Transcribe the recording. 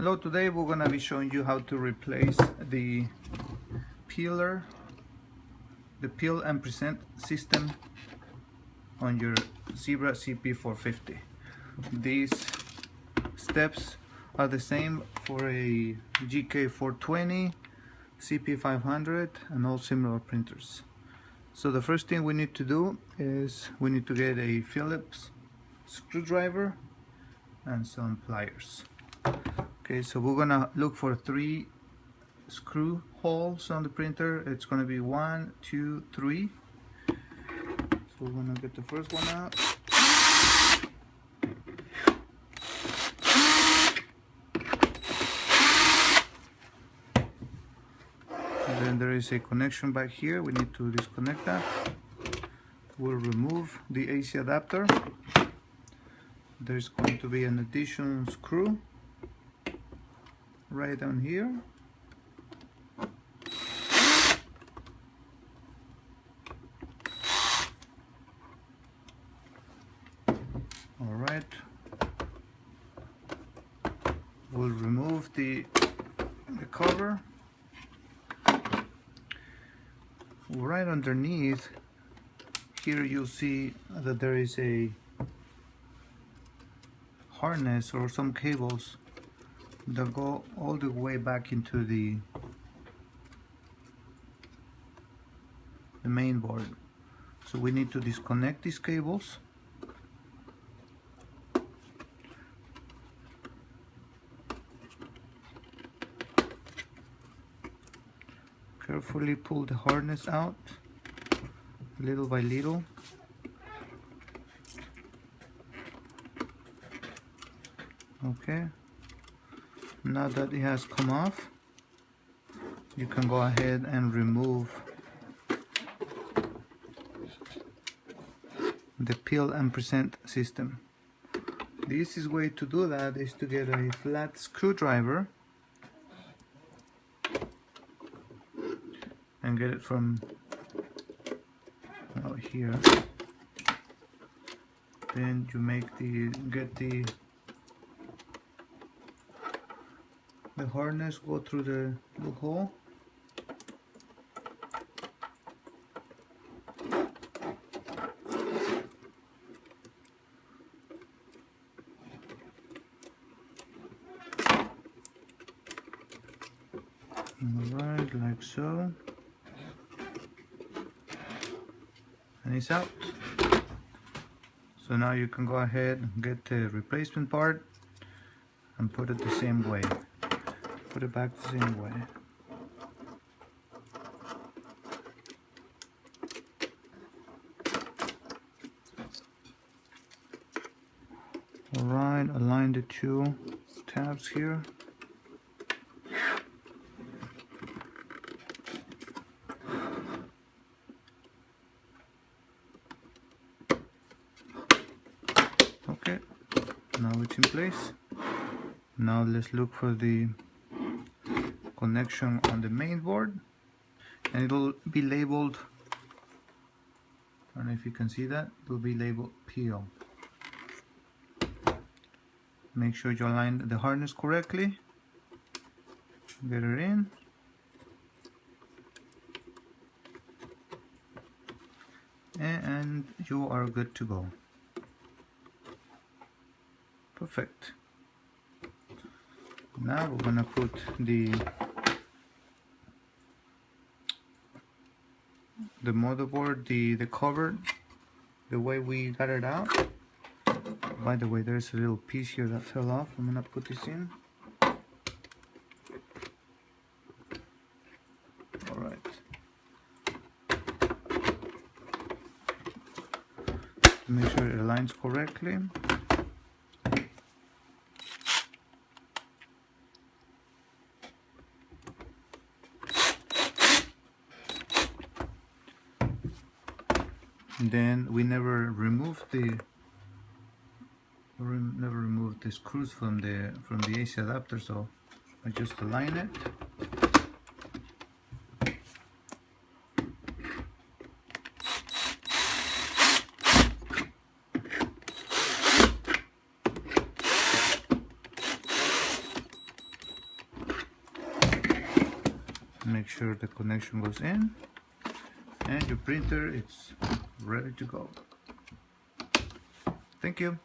Hello, today we're going to be showing you how to replace the peeler, the peel and present system on your Zebra CP450. These steps are the same for a GK420, CP500 and all similar printers. So the first thing we need to do is we need to get a Phillips screwdriver and some pliers. Okay, so we're gonna look for 3 screw holes on the printer. It's gonna be 1, 2, 3. So we're gonna get the first one out. And then there is a connection back here. We need to disconnect that. We'll remove the AC adapter. There's going to be an additional screw right down here. All right. We'll remove the cover. Right underneath here you'll see that there is a harness or some cables that go all the way back into the main board. So we need to disconnect these cables. Carefully pull the harness out little by little. Okay, now that it has come off, you can go ahead and remove the peel and present system. The easiest way to do that is to get a flat screwdriver and get it from out here. Then you get the harness, go through the little hole. Alright, like so. And it's out. So now you can go ahead and get the replacement part and put it the same way. Put it back the same way. Alright, align the 2 tabs here. Okay, now it's in place. Now let's look for the connection on the main board, and it'll be labeled, I don't know if you can see that, it'll be labeled peel. Make sure you align the harness correctly, get it in, and you are good to go. Perfect. Now we're gonna put the motherboard, the cover, the way we got it out. By the way, there's a little piece here that fell off. I'm gonna put this in. Alright. Make sure it aligns correctly. Then we never removed the screws from the AC adapter, so I just align it. Make sure the connection goes in, and your printer is ready to go. Thank you.